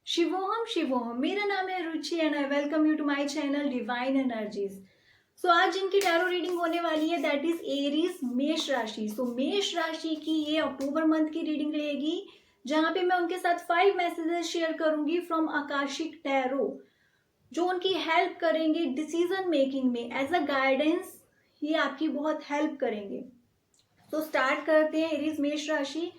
शिवोहम शिवोहम, मेरा नाम है Ruchi and I welcome you to my channel divine energies. So आज इनकी टैरो रीडिंग होने वाली है, दैट इज एरीज मेष राशि। सो मेष राशि की ये अक्टूबर मंथ की रीडिंग रहेगी, जहां पे मैं उनके साथ 5 मैसेजेस शेयर करूंगी फ्रॉम आकाशिक टैरो, जो उनकी हेल्प करेंगे डिसीजन मेकिंग में एज अ गाइडेंस। ये आपकी बहुत हेल्प करेंगे। तो स्टार्ट करते हैं एरीज मेष राशि।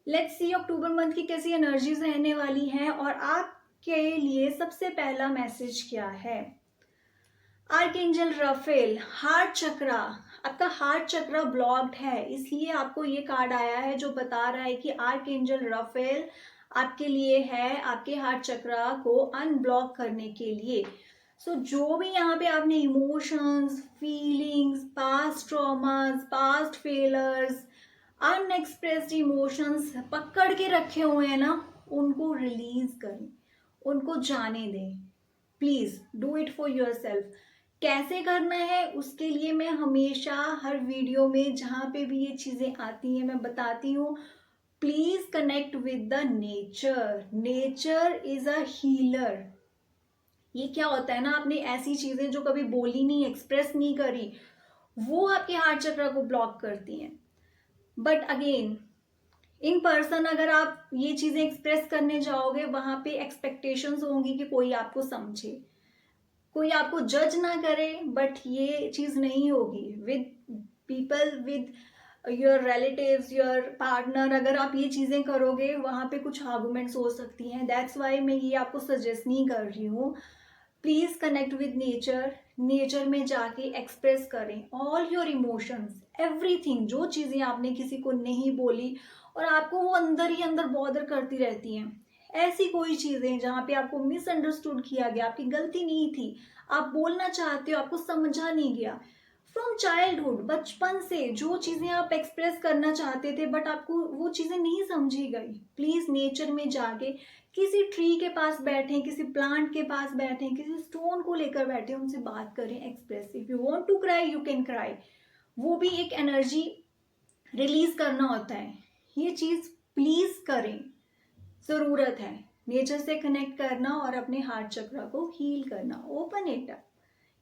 लेट्स सी अक्टूबर मंथ की कैसी एनर्जीज रहने वाली हैं और आपके लिए सबसे पहला मैसेज क्या है। आर्कएंजल राफेल, हार्ट चक्रा। आपका हार्ट चक्रा ब्लॉक्ड है, इसलिए आपको ये कार्ड आया है जो बता रहा है कि आर्कएंजल राफेल आपके लिए है, आपके हार्ट चक्रा को अनब्लॉक करने के लिए। सो जो भी यहाँ पे आपने emotions, feelings, past traumas, past failures, unexpressed emotions पकड़ के रखे हुए हैं ना, उनको रिलीज करें, उनको जाने दें। Please do it for your self. कैसे करना है उसके लिए मैं हमेशा हर वीडियो में जहाँ पे भी ये चीजें आती हैं मैं बताती हूँ। Please connect with the nature. Nature is a healer. ये क्या होता है ना, आपने ऐसी चीजें जो कभी बोली नहीं, एक्सप्रेस नहीं करी, वो आपके हार्ट चक्र को ब्लॉक करती हैं। बट अगेन इन पर्सन अगर आप ये चीजें एक्सप्रेस करने जाओगे, वहां पे एक्सपेक्टेशंस होंगी कि कोई आपको समझे, कोई आपको जज ना करे, बट ये चीज नहीं होगी with people, with your relatives, your partner. अगर आप ये चीजें करोगे वहां पे कुछ आर्गुमेंट्स हो सकती हैं। दैट्स वाई मैं ये आपको सजेस्ट नहीं कर रही हूँ। Please connect with nature. Nature में जाके एक्सप्रेस करें ऑल योर इमोशंस, एवरीथिंग। जो चीजें आपने किसी को नहीं बोली और आपको वो अंदर ही अंदर बॉदर करती रहती हैं, ऐसी कोई चीजें जहाँ पे आपको मिसअंडरस्टूड किया गया, आपकी गलती नहीं थी, आप बोलना चाहते हो, आपको समझा नहीं गया, फ्रॉम चाइल्डहुड, बचपन से जो चीजें आप एक्सप्रेस करना चाहते थे बट आपको वो चीजें नहीं समझी गई, प्लीज नेचर में जाके किसी ट्री के पास बैठे, किसी प्लांट के पास बैठे, किसी स्टोन को लेकर बैठे, उनसे बात करें, express. If you want to cry you can cry. वो भी एक एनर्जी रिलीज करना होता है। ये चीज प्लीज करें, जरूरत है नेचर से कनेक्ट करना और अपने हार्ट चक्र को हील करना। Open it up.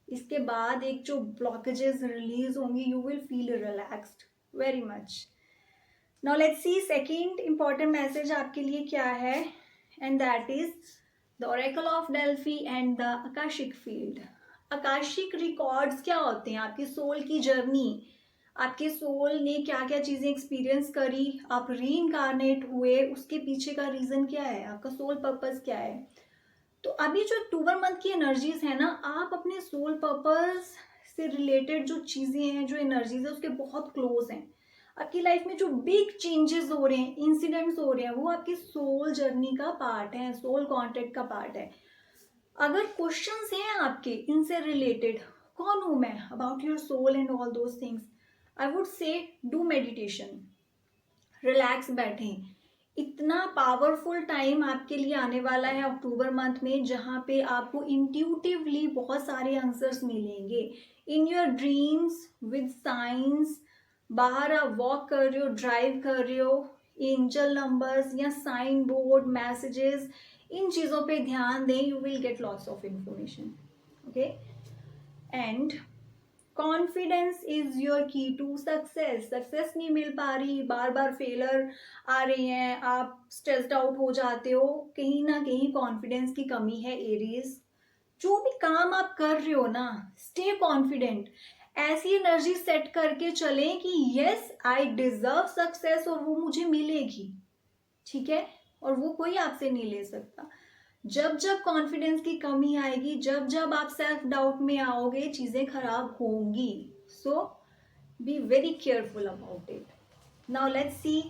इसके बाद एक जो ब्लॉकेजेस रिलीज होंगी, you will feel relaxed very much. Now let's C second important message आपके लिए क्या है, and that is the Oracle of Delphi and the Akashic field. Akashic records क्या होते हैं? आपकी सोल की जर्नी, आपके सोल ने क्या क्या चीजें एक्सपीरियंस करी, आप रीइंकार्नेट हुए, उसके पीछे का रीजन क्या है, आपका सोल पर्पस क्या है। तो अभी जो अक्टूबर मंथ की एनर्जीज है ना, आप अपने सोल पर्पस से रिलेटेड जो चीजें हैं, जो एनर्जीज है, उसके बहुत क्लोज हैं। आपकी लाइफ में जो बिग चेंजेस हो रहे हैं, इंसिडेंट्स हो रहे हैं, वो आपकी सोल जर्नी का पार्ट है, सोल कॉन्टेक्ट का पार्ट है। अगर क्वेश्चंस हैं आपके इनसे रिलेटेड, कौन हूं मैं, about your soul and all those things, I would say do meditation, relax बैठें। इतना पावरफुल टाइम आपके लिए आने वाला है अक्टूबर मंथ में, जहाँ पे आपको इंट्यूटिवली बहुत सारे आंसर्स मिलेंगे in your dreams, with science. बाहर आप वॉक कर रहे हो, ड्राइव कर रहे हो, एंजल नंबर्स या साइन बोर्ड मैसेजेस, इन चीज़ों पे ध्यान दें, you will get lots of information. Okay, and confidence is your की टू सक्सेस। सक्सेस नहीं मिल पा रही, बार बार फेलर आ रहे हैं, आप स्ट्रेस्ड आउट हो जाते हो, कहीं ना कहीं कॉन्फिडेंस की कमी है एरीज। जो भी काम आप कर रहे हो ना, स्टे कॉन्फिडेंट। ऐसी एनर्जी सेट करके चलें कि यस आई डिजर्व सक्सेस और वो मुझे मिलेगी, ठीक है, और वो कोई आपसे नहीं ले सकता। जब जब कॉन्फिडेंस की कमी आएगी, जब जब आप सेल्फ डाउट में आओगे, चीजें खराब होंगी। So be very careful about it. Now let's see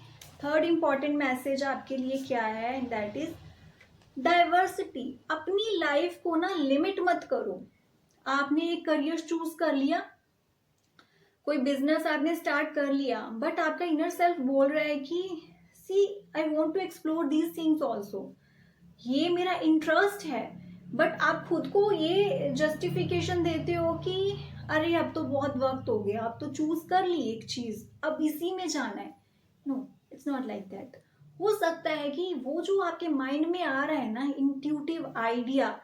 third important message आपके लिए क्या है, दैट इज डाइवर्सिटी। अपनी लाइफ को ना लिमिट मत करो। आपने एक करियर चूज कर लिया, कोई बिजनेस आपने स्टार्ट कर लिया, बट आपका इनर सेल्फ बोल रहा है कि see I want to explore these things also, ये मेरा इंटरेस्ट है, बट आप खुद को ये जस्टिफिकेशन देते हो कि अरे अब तो बहुत वक्त हो गया, अब तो चूज कर ली एक चीज, अब इसी में जाना है। No, it's not like that. हो सकता है कि वो जो आपके माइंड में आ रहा है ना इंट्यूटिव आइडिया,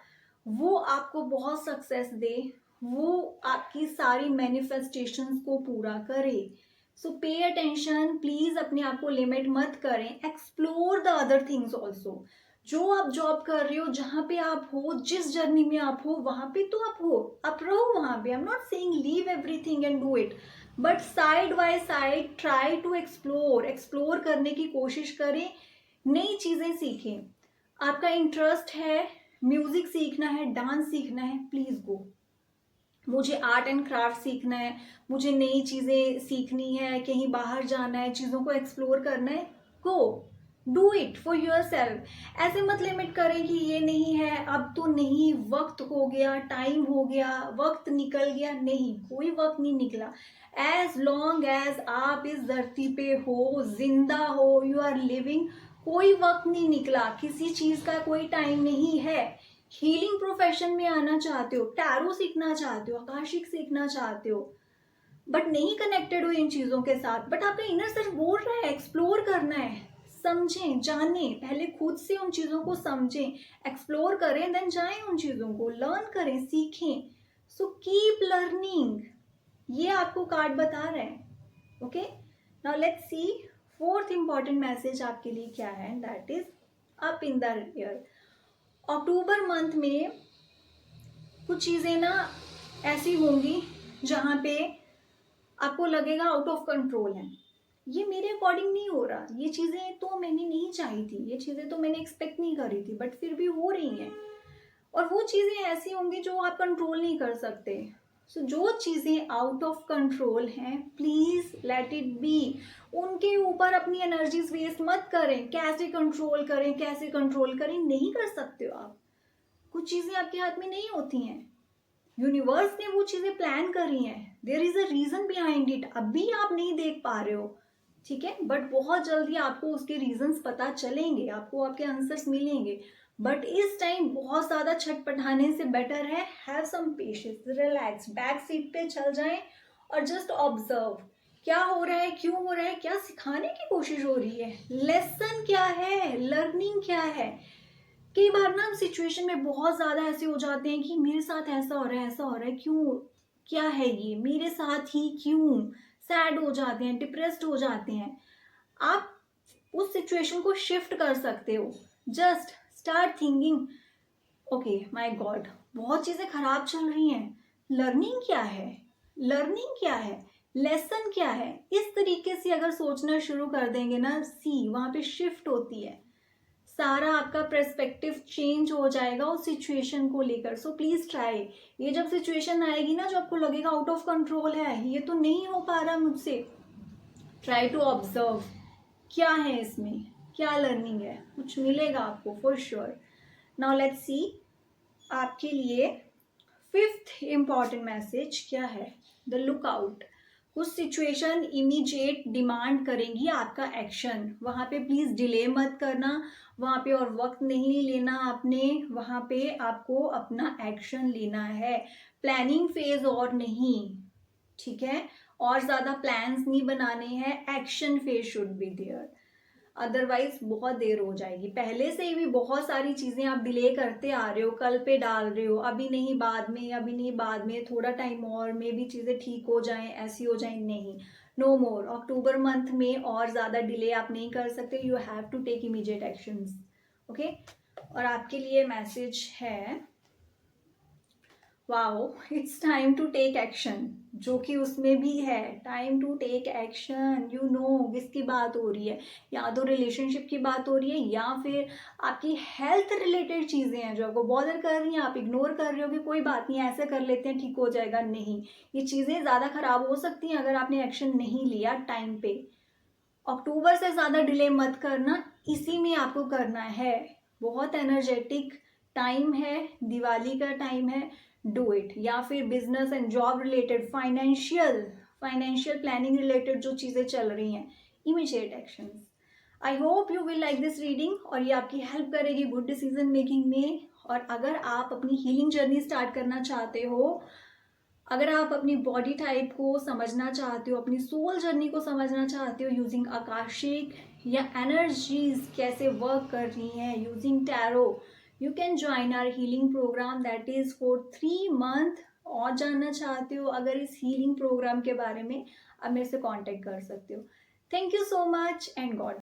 वो आपको बहुत सक्सेस दे, वो आपकी सारी मैनिफेस्टेशंस को पूरा करे। सो पे अटेंशन प्लीज, अपने आप को लिमिट मत करें, explore the other things also. जो आप जॉब कर रहे हो, जहाँ पे आप हो, जिस जर्नी में आप हो, वहां पे तो आप हो, आप रहो वहां पे। I am not saying leave everything and do it, but side by side try to explore करने की कोशिश करें, नई चीजें सीखें। आपका इंटरेस्ट है म्यूजिक सीखना है, डांस सीखना है, प्लीज गो। मुझे आर्ट एंड क्राफ्ट सीखना है, मुझे नई चीजें सीखनी है, कहीं बाहर जाना है, चीजों को एक्सप्लोर करना है, go do it for your self. ऐसे मत लिमिट करें कि ये नहीं है, अब तो नहीं, वक्त हो गया, टाइम हो गया, वक्त निकल गया। नहीं, कोई वक्त नहीं निकला। एज लॉन्ग एज आप इस धरती पे हो, जिंदा हो, यू आर लिविंग, कोई वक्त नहीं निकला, किसी चीज का कोई टाइम नहीं है। हीलिंग प्रोफेशन में आना चाहते हो, टैरो सीखना चाहते हो, आकाशिक सीखना चाहते हो, बट नहीं कनेक्टेड हो इन चीजों के साथ, बट आपका इनर सेल्फ बोल रहा है एक्सप्लोर करना है, समझें, जानें, पहले खुद से उन चीजों को समझें, एक्सप्लोर करें, देन जाएं उन चीजों को, लर्न करें, सीखें। सो कीप लर्निंग, ये आपको कार्ड बता रहे हैं। Okay, now let's C fourth important message आपके लिए क्या है, that is up in the air. October month में कुछ चीज़ें ना ऐसी होंगी जहाँ पे आपको लगेगा आउट ऑफ कंट्रोल है, ये मेरे अकॉर्डिंग नहीं हो रहा, ये चीज़ें तो मैंने नहीं चाही थी, ये चीज़ें तो मैंने एक्सपेक्ट नहीं करी थी, बट फिर भी हो रही हैं। और वो चीज़ें ऐसी होंगी जो आप कंट्रोल नहीं कर सकते। सो जो चीज़ें आउट ऑफ कंट्रोल हैं, प्लीज़ लेट इट बी। उनके ऊपर अपनी एनर्जीज वेस्ट मत करें, कैसे कंट्रोल करें, कैसे कंट्रोल करें, नहीं कर सकते हो आप। कुछ चीज़ें आपके हाथ में नहीं होती हैं, यूनिवर्स ने वो चीज़ें प्लान करी हैं, there is a reason behind it, अभी आप नहीं देख पा रहे हो, ठीक है, बट बहुत जल्दी आपको उसके रीजंस पता चलेंगे, आपको आपके आंसर्स मिलेंगे। बट इस टाइम बहुत ज़्यादा छटपटाने से बेटर है have some patience, relax, back seat पे चल जाएं और जस्ट ऑब्जर्व क्या हो रहा है, क्यों हो रहा है, क्या सिखाने की कोशिश हो रही है, लेसन क्या है, लर्निंग क्या है। कई बार ना हम सिचुएशन में बहुत ज़्यादा ऐसे हो जाते हैं कि मेरे साथ ऐसा हो रहा है, ऐसा हो रहा है, क्यों, क्या है ये मेरे साथ ही क्यों, सैड हो जाते हैं, डिप्रेस्ड हो जाते हैं। आप उस सिचुएशन को शिफ्ट कर सकते हो, just start thinking, okay my God बहुत चीज़ें खराब चल रही हैं, लर्निंग क्या है, लर्निंग क्या है, लेसन क्या है। इस तरीके से अगर सोचना शुरू कर देंगे ना, सी वहाँ पे शिफ्ट होती है, सारा आपका पर्सपेक्टिव चेंज हो जाएगा उस सिचुएशन को लेकर। सो प्लीज ट्राई, ये जब सिचुएशन आएगी ना जो आपको लगेगा आउट ऑफ कंट्रोल है, ये तो नहीं हो पा रहा मुझसे, ट्राई टू ऑब्जर्व क्या है इसमें, क्या लर्निंग है, कुछ मिलेगा आपको फॉर श्योर। नाउ लेट्स सी आपके लिए फिफ्थ इंपॉर्टेंट मैसेज क्या है, द लुक आउट। कुछ सिचुएशन इमीडिएट डिमांड करेंगी आपका एक्शन, वहाँ पे प्लीज़ डिले मत करना, वहाँ पे और वक्त नहीं लेना आपने, वहाँ पे आपको अपना एक्शन लेना है, प्लानिंग फेज और नहीं, ठीक है, और ज़्यादा प्लान्स नहीं बनाने हैं, action phase should be there, otherwise बहुत देर हो जाएगी। पहले से ही भी बहुत सारी चीज़ें आप डिले करते आ रहे हो, कल पे डाल रहे हो, अभी नहीं बाद में, अभी नहीं बाद में, थोड़ा टाइम और में भी चीज़ें ठीक हो जाएं, ऐसी हो जाएं, नहीं, नो मोर। अक्टूबर मंथ में और ज़्यादा डिले आप नहीं कर सकते, you have to take immediate actions. Okay, और आपके लिए मैसेज है, wow it's time to take action, जो कि उसमें भी है time to take action. You know किसकी बात हो रही है, या तो रिलेशनशिप की बात हो रही है, या फिर आपकी हेल्थ रिलेटेड चीज़ें हैं जो आपको बॉदर कर रही हैं, आप इग्नोर कर रहे हो कि कोई बात नहीं ऐसे कर लेते हैं ठीक हो जाएगा, नहीं, ये चीज़ें ज़्यादा खराब हो सकती हैं अगर आपने एक्शन नहीं लिया टाइम पे। अक्टूबर से ज़्यादा डिले मत करना, इसी में आपको करना है, बहुत एनर्जेटिक टाइम है, दिवाली का टाइम है, डू इट। या फिर business and job related, financial planning related जो चीज़ें चल रही हैं, immediate actions. I hope you will like this reading, और ये आपकी हेल्प करेगी गुड डिसीजन मेकिंग में। और अगर आप अपनी हीलिंग जर्नी स्टार्ट करना चाहते हो, अगर आप अपनी बॉडी टाइप को समझना चाहते हो, अपनी सोल जर्नी को समझना चाहते हो यूजिंग आकाशिक या एनर्जीज कैसे वर्क कर रही हैं using tarot, you can join our healing program that is for 3 month. और जानना चाहते हो अगर इस हीलिंग प्रोग्राम के बारे में, आप मेरे से कांटेक्ट कर सकते हो। Thank you so much and God